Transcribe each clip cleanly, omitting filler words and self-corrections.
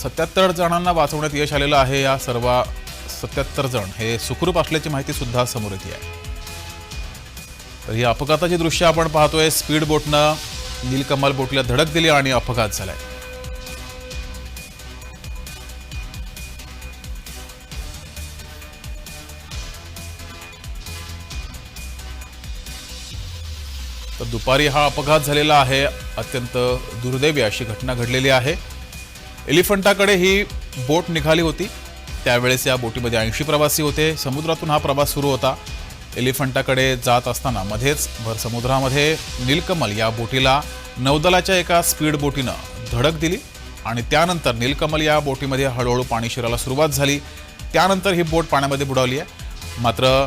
77 जणांना वाचवण्यात यश आलेलं आहे। या सर्व 77 जण हे सुखरूप असल्याची माहिती सुद्धा समोर येते आहे। तर ही अपघाताची दृश्य आपण पाहतोय। स्पीड बोटनं नीलकमल बोटीला धडक दिली आणि अपघात झालाय। तर दुपारी हा अपघात झालेला आहे। अत्यंत दुर्दैवी अशी घटना घडलेली आहे। एलिफंटाकडे ही बोट निघाली होती। त्यावेळेस या बोटीमध्ये 80 प्रवासी होते। समुद्रातून हा प्रवास सुरू होता। एलिफंटाकडे जात असताना मध्येच भर समुद्रामध्ये नीलकमल या बोटीला नौदलाच्या एका स्पीड बोटीनं धडक दिली आणि त्यानंतर नीलकमल या बोटीमध्ये हळूहळू पाणी शिरायला सुरुवात झाली। त्यानंतर ही बोट पाण्यामध्ये बुडावली आहे। मात्र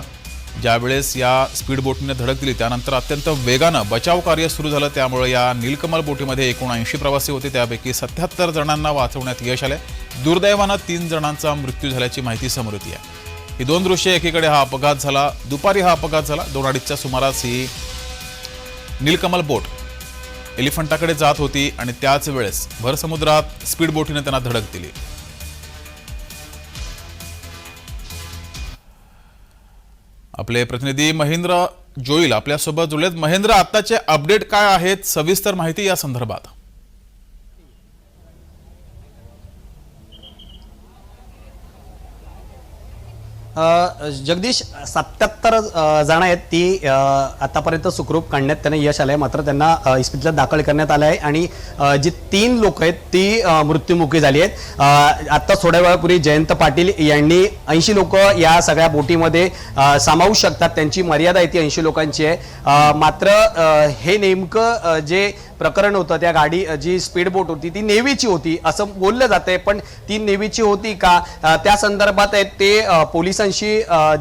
ज्यावेळेस या स्पीड बोटीने धडक दिली त्यानंतर अत्यंत वेगानं बचाव कार्य सुरू झालं। त्यामुळे या नीलकमल बोटीमध्ये एकूण 80 प्रवासी होते। त्यापैकी 77 जणांना वाचवण्यात यश आले। दुर्दैवानं 3 जणांचा मृत्यू झाल्याची माहिती समोर येते आहे। ही दोन दृश्ये, एकीकडे हा अपघात झाला, दुपारी हा अपघात झाला। 2:30च्या सुमारास ही नीलकमल बोट एलिफंटाकडे जात होती आणि त्याच वेळेस भर समुद्रात स्पीड बोटीने त्यांना धडक दिली। आपले प्रतिनिधी महेंद्र जोईल आपल्यासोबत जुळलेत। महेंद्र, आताचे अपडेट काय आहेत? सविस्तर माहिती या संदर्भात। जगदीश, 77 जण आहेत ती आतापर्यंत सुखरूप काढण्यात त्यांना यश आलंय। मात्र त्यांना इस्पितळात दाखल करण्यात आलं आहे आणि जी 3 लोक आहेत ती मृत्युमुखी झाली आहेत। आता थोड्या वेळापूर्वी जयंत पाटील यांनी 80 लोक या सगळ्या बोटीमध्ये सामावू शकतात, त्यांची मर्यादा आहे ती 80 लोकांची आहे। मात्र हे नेमकं जे प्रकरण होतं, त्या गाडी जी स्पीड बोट होती ती नेव्हीची होती असं बोललं जातंय, पण ती नेव्हीची होती का त्या संदर्भात आहेत ते पोलिसांशी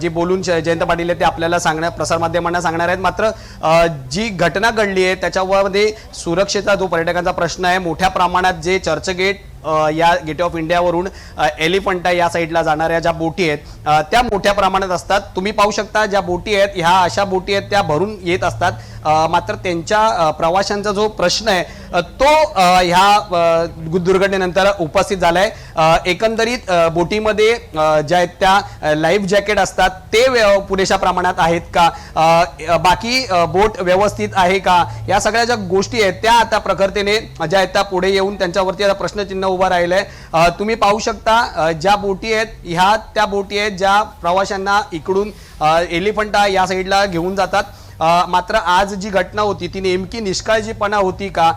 जे बोलून जयंत पाटील ते आपल्याला प्रसारमाध्यमांना सांगणार आहेत। मात्र जी घटना घडली आहे त्याच्यामध्ये सुरक्षेचा जो पर्यटकांचा प्रश्न आहे, मोठ्या प्रमाणात जे चर्चगेट या गेट ऑफ इंडियावरून एलिफंटा या साईडला जाणाऱ्या ज्या बोटी आहेत त्या मोठ्या प्रमाणात असतात। तुम्ही पाहू शकता ज्या बोटी आहेत ह्या अशा बोटी आहेत त्या भरून येत असतात। मात्र त्यांच्या प्रवाशांचा जो प्रश्न आहे तो ह्या दुर्घटनेनंतर उपस्थित झालाय। एकंदरीत बोटीमध्ये ज्या आहेत त्या लाईफ जॅकेट असतात ते पुरेशा प्रमाणात आहेत का, बाकी बोट व्यवस्थित आहे का, या सगळ्या ज्या गोष्टी आहेत त्या आता प्रखरतेने ज्या आहेत त्या पुढे येऊन त्यांच्यावरती आता प्रश्नचिन्ह उभा राहिलंय। तुम्ही पाहू शकता ज्या बोटी आहेत ह्या त्या बोटी आहेत ज्या प्रवाशांना इकडून एलिफंटा या साईडला घेऊन जातात। मात्र आज जी घटना होती ती नेमकी निष्काळजीपणा होती का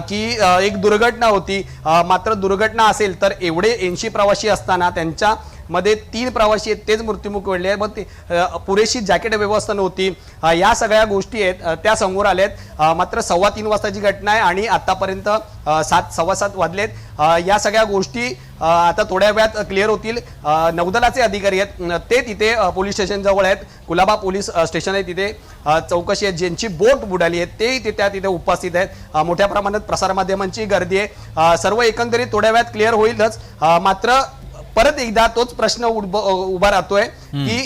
की एक दुर्घटना होती? मात्र दुर्घटना असेल तर एवढे 80 प्रवासी असताना त्यांच्या मध्ये 3 प्रवासी आहेत तेच मृत्युमुखी पडले। मग ते पुरेशी जॅकेट व्यवस्था नव्हती, या सगळ्या गोष्टी आहेत त्या समोर आल्यात। मात्र 3:15 वाजताची घटना आहे आणि आतापर्यंत 7:15 वाजलेत। या सगळ्या गोष्टी आता थोड्या वेळात क्लिअर होतील। नौदलाचे अधिकारी आहेत ते तिथे पोलीस स्टेशन जवळ आहेत, कुलाबा पोलीस स्टेशन आहे, तिथे चौकशी आहे। ज्यांची बोट बुडाली आहे ते तिथे उपस्थित आहेत। मोठ्या प्रमाणात प्रसारमाध्यमांची गर्दी आहे। सर्व एकंदरीत थोड्या वेळात क्लिअर होईलच। मात्र परत एकदा तोच प्रश्न उभा राहतोय की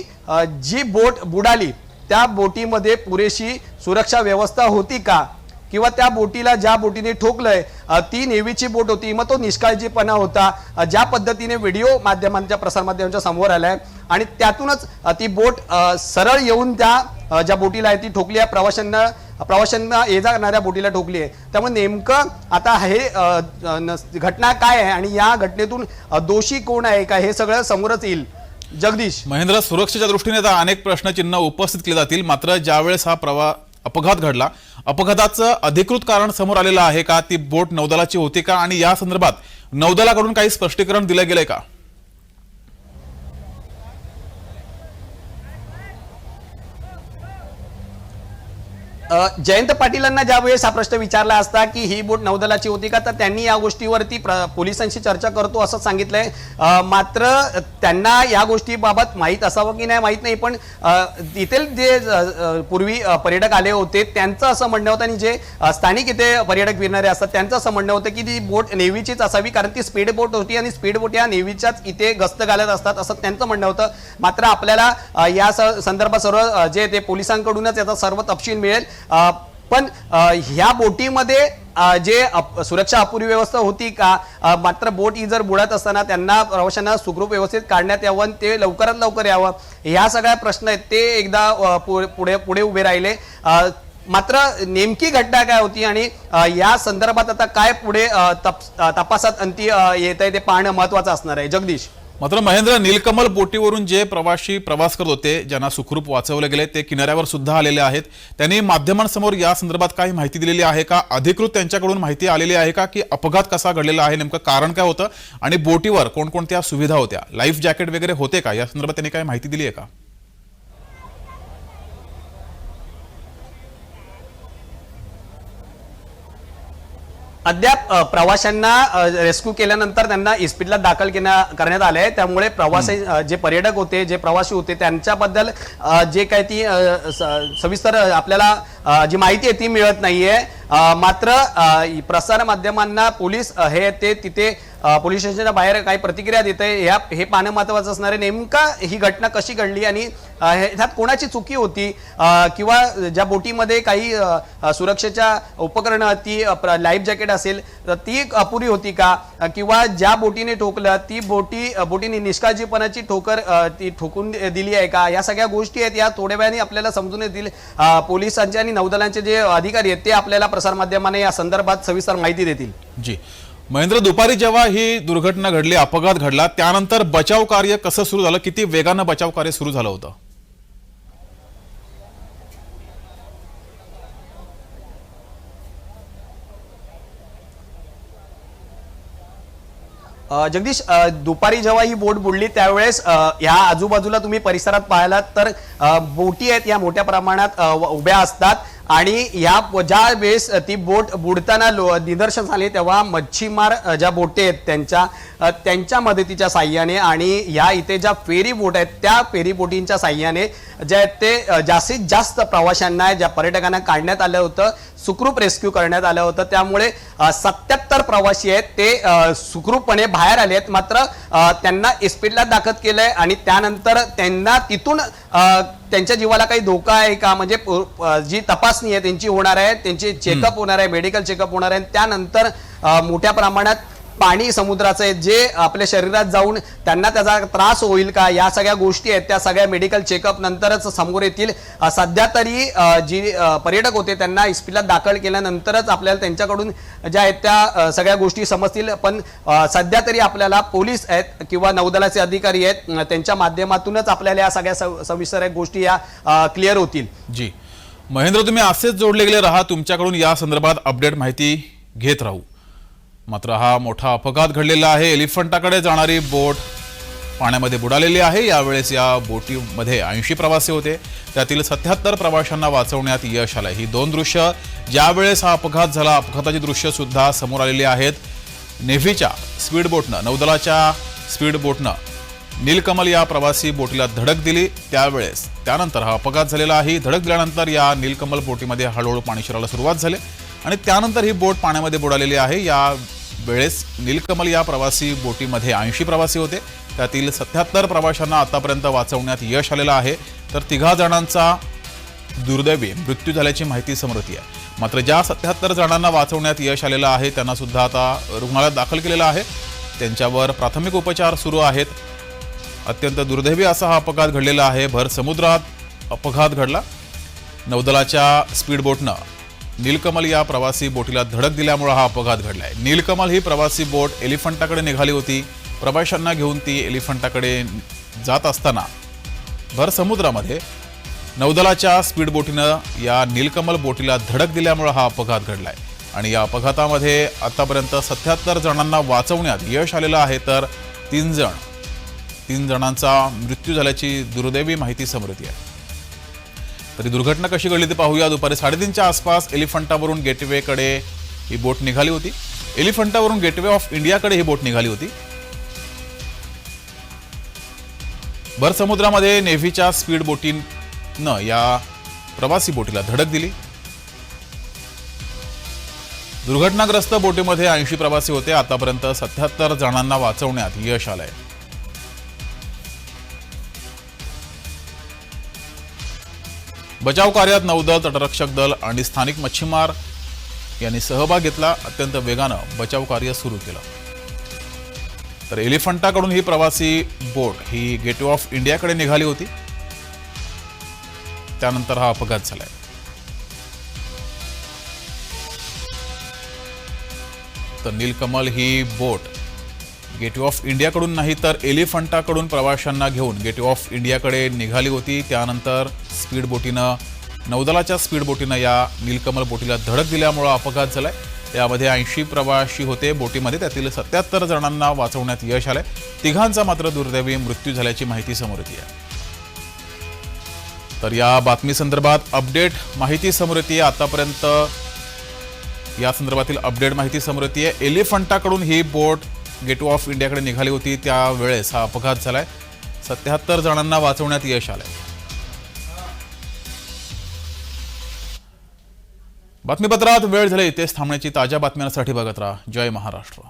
जी बोट बुडाली त्या बोटीमध्ये पुरेशी सुरक्षा व्यवस्था होती का, किंवा त्या बोटीला ज्या बोटीने ठोकलंय ती नेव्हीची बोट होती, मग तो निष्काळजीपणा होता? ज्या पद्धतीने व्हिडिओ माध्यमांच्या प्रसारमाध्यमांच्या समोर आलाय आणि त्यातूनच ती बोट सरळ येऊन त्या ज्या बोटीला आहे ती ठोकली आहे, प्रवाशांना ये जाणाऱ्या बोटीला ठोकली आहे। त्यामुळे नेमकं आता हे घटना काय आहे आणि या घटनेतून दोषी कोण आहे का हे सगळं समोरच येईल। जगदीश, महेंद्र, सुरक्षेच्या दृष्टीने आता अनेक प्रश्नचिन्ह उपस्थित केले जातील। मात्र ज्यावेळेस हा अपघात घडला, अपघाताचं अधिकृत कारण समोर आलेलं आहे का? ती बोट नौदलाची होती का आणि या संदर्भात नौदलाकडून काही स्पष्टीकरण दिलं गेलंय का? जयंत पाटीलांना ज्यावेळेस हा प्रश्न विचारला असता की ही बोट नौदलाची होती का, तर त्यांनी या गोष्टीवरती पोलिसांशी चर्चा करतो असं सांगितलंय। मात्र त्यांना या गोष्टीबाबत माहीत असावं की नाही माहीत नाही, पण इथे जे पूर्वी पर्यटक आले होते त्यांचं असं म्हणणं होतं आणि जे स्थानिक इथे पर्यटक फिरणारे असतात त्यांचं असं म्हणणं होतं की ती बोट नेव्हीचीच असावी, कारण ती स्पीड बोट होती आणि स्पीड बोट या नेव्हीच्याच इथे गस्त घालत असतात असं त्यांचं म्हणणं होतं। मात्र आपल्याला या संदर्भात सर्व जे ते पोलिसांकडूनच याचा सर्व तपशील मिळेल। पण ह्या बोटीमध्ये जे सुरक्षा अपुरी व्यवस्था होती का, मात्र बोट ही जर बुडत असताना त्यांना प्रवाशांना सुखरूप व्यवस्थित काढण्यात यावं, ते लवकरात लवकर यावं, ह्या सगळ्या प्रश्न आहेत ते एकदा पुढे उभे राहिले. मात्र नेमकी घटना काय होती आणि या संदर्भात आता काय पुढे तपासात अंती येत आहे ते पाहणं महत्वाचं असणार आहे. जगदीश. मात्र महेंद्र, नीलकमल बोटीवरून जे प्रवासी प्रवास करत होते, ज्यांना सुखरूप वाचवले गेले, ते किनाऱ्यावर सुद्धा आलेले आहेत. त्यांनी माध्यमांसमोर या संदर्भात काही माहिती दिलेली आहे का? अधिकृत त्यांच्याकडून माहिती आलेली आहे का की अपघात कसा घडलेला आहे, नेमकं कारण काय होतं आणि बोटीवर कोणकोणत्या सुविधा होत्या, लाईफ जॅकेट वगैरे होते का, या संदर्भात त्यांनी काही माहिती दिली आहे का? अद्याप प्रवाशांना रेस्क्यू केल्यानंतर त्यांना इस्पितला दाखल करण्यात आले. त्यामुळे प्रवासी जे पर्यटक होते, जे प्रवासी होते, त्यांच्याबद्दल जे काही ती सविस्तर आपल्याला जी माहिती आहे ती मिळत नाहीये. मात्र प्रसार माध्यमांना पोलीस हे ते तिथे पोलीस स्टेशनच्या बाहेर काही प्रतिक्रिया देते, हे पाहणं महत्वाचं असणार आहे. नेमका ही घटना कशी घडली आणि ह्यात कोणाची चुकी होती, किंवा ज्या बोटीमध्ये काही सुरक्षेच्या उपकरणं, ती लाईफ जॅकेट असेल तर ती अपुरी होती का, किंवा ज्या बोटीने ठोकलं ती बोटीने निष्काळजीपणाची ती ठोकून दिली आहे का, या सगळ्या गोष्टी आहेत. या थोड्या वेळाने आपल्याला समजून येतील. पोलिसांचे आणि नौदलांचे जे अधिकारी आहेत ते आपल्याला प्रसार माध्यमाने या संदर्भात सविस्तर माहिती देतील. जी महेंद्र, दुपारी जेव्हा ही दुर्घटना घडली, अपघात घडला, त्यानंतर बचाव कार्य कसं सुरू झालं, किती वेगानं बचाव कार्य सुरू झालं होतं? जगदीश, दुपारी जेव्हा ही बोट बुडली त्यावेळेस या आजूबाजूला तुम्ही परिसरात पाहिलात तर बोटी आहेत या मोठ्या प्रमाणात उभ्या असतात. आणि या ज्या वेळेस ती बोट बुडताना निदर्शन झाले तेव्हा मच्छीमार ज्या बोटी आहेत त्यांच्या मदतीच्या साह्याने आणि या इथे ज्या फेरी बोट आहेत त्या फेरी बोटींच्या साह्याने जे आहेत ते जास्तीत जास्त प्रवाशांना, ज्या पर्यटकांना काढण्यात आलं होतं, सुखरूप रेस्क्यू करण्यात आलं होतं. त्यामुळे 77 प्रवासी आहेत ते सुखरूपपणे बाहेर आले आहेत. मात्र त्यांना इस्पितळात दाखल केलंय आणि त्यानंतर त्यांना तिथून त्यांच्या जीवाला काही धोका आहे का, म्हणजे जी तपासणी आहे त्यांची होणार आहे, त्यांची चेकअप होणार आहे, मेडिकल चेकअप होणार आहे. त्यानंतर मोठ्या प्रमाणात पाणी समुद्राचं आहे जे आपल्या शरीरात जाऊन त्यांना त्याचा त्रास होईल का, या सगळ्या गोष्टी आहेत त्या सगळ्या मेडिकल चेकअप नंतरच समोर येतील. सध्या तरी जी पर्यटक होते त्यांना इस्पितळात दाखल केल्यानंतरच आपल्याला त्यांच्याकडून ज्या आहेत त्या सगळ्या गोष्टी समजतील. पण सध्या तरी आपल्याला पोलीस आहेत किंवा नौदलाचे अधिकारी आहेत त्यांच्या माध्यमातूनच आपल्याला या सगळ्या सविस्तर गोष्टी या क्लिअर होतील. जी महेंद्र, तुम्ही असेच जोडले गेले राहा, तुमच्याकडून या संदर्भात अपडेट माहिती घेत राहू. मात्र हा मोठा अपघात घडलेला आहे. एलिफंटाकडे जाणारी बोट पाण्यामध्ये बुडालेली आहे. यावेळेस या बोटीमध्ये 80 प्रवासी होते, त्यातील 77 प्रवाशांना वाचवण्यात यश आलं. ही दोन दृश्य ज्यावेळेस हा अपघात झाला, अपघाताची दृश्य सुद्धा समोर आलेली आहेत. नेव्हीच्या स्पीड बोटनं, नौदलाच्या स्पीड बोटनं नीलकमल या प्रवासी बोटीला धडक दिली. त्यानंतर हा अपघात झालेला आहे. धडक दिल्यानंतर या नीलकमल बोटीमध्ये हळूहळू पाणी शिरायला सुरुवात झाली आणि त्यानंतर ही बोट पाण्यामध्ये बुडालेली आहे. या वेळेस नीलकमल या प्रवासी बोटीमध्ये 80 प्रवासी होते, त्यातील 77 प्रवाशांना आतापर्यंत वाचवण्यात यश आलेलं आहे. तर 3 जणांचा दुर्दैवी मृत्यू झाल्याची माहिती समोर येते आहे. मात्र ज्या 77 जणांना वाचवण्यात यश आलेलं आहे त्यांना सुद्धा आता रुग्णालयात दाखल केलेलं आहे. त्यांच्यावर प्राथमिक उपचार सुरू आहेत. अत्यंत दुर्दैवी असा हा अपघात घडलेला आहे. भर समुद्रात अपघात घडला. नौदलाच्या स्पीड बोटनं नीलकमल या प्रवासी बोटीला धडक दिल्यामुळे हा अपघात घडलाय. नीलकमल ही प्रवासी बोट एलिफंटाकडे निघाली होती. प्रवाशांना घेऊन ती एलिफंटाकडे जात असताना भर समुद्रामध्ये नौदलाच्या स्पीड बोटीनं या नीलकमल बोटीला धडक दिल्यामुळे हा अपघात घडलाय. आणि या अपघातामध्ये आतापर्यंत 77 जणांना वाचवण्यात यश आलेलं आहे. तर 3 जणांचा मृत्यू झाल्याची दुर्दैवी माहिती समोर येते आहे. तरी दुर्घटना कशी घडली ते पाहूया. दुपारी 3:30च्या आसपास एलिफंटावरून गेटवेकडे ही बोट निघाली होती. एलिफंटावरून गेटवे ऑफ इंडियाकडे ही बोट निघाली होती. भर समुद्रामध्ये नेव्हीच्या स्पीड बोटीनं या प्रवासी बोटीला धडक दिली. दुर्घटनाग्रस्त बोटीमध्ये 80 प्रवासी होते. आतापर्यंत 77 जणांना वाचवण्यात यश आलंय. बचाव कार्यात नौदल, तटरक्षक दल आणि स्थानिक मच्छीमार यांनी सहभाग घेतला. अत्यंत वेगानं बचाव कार्य सुरू केलं. तर एलिफंटाकडून ही प्रवासी बोट ही गेटवे ऑफ इंडियाकडे निघाली होती. त्यानंतर हा अपघात झालाय. तर नीलकमल ही बोट गेटवे ऑफ इंडियाकडून नाही तर एलिफंटाकडून प्रवाशांना घेऊन गेटवे ऑफ इंडियाकडे निघाली होती. त्यानंतर स्पीड बोटीनं नौदलाच्या स्पीड बोटीनं या नीलकमल बोटीला धडक दिल्यामुळे अपघात झालाय. यामध्ये 80 प्रवासी होते बोटीमध्ये. त्यातील 77 जणांना वाचवण्यात यश आलंय. तिघांचा मात्र दुर्दैवी मृत्यू झाल्याची माहिती समोर येते आहे. तर या बातमी संदर्भात अपडेट माहिती समोर येते. आतापर्यंत या संदर्भातील अपडेट माहिती समोर येते. एलिफंटाकडून ही बोट गेटवे ऑफ इंडियाकडे निघाली होती. त्यावेळेस हा अपघात झालाय. 77 जणांना वाचवण्यात यश आलंय. बातमीपत्रात वेळ झाली. तेच थांबण्याची ताज्या बातम्यांसाठी बघत राहा जय महाराष्ट्र.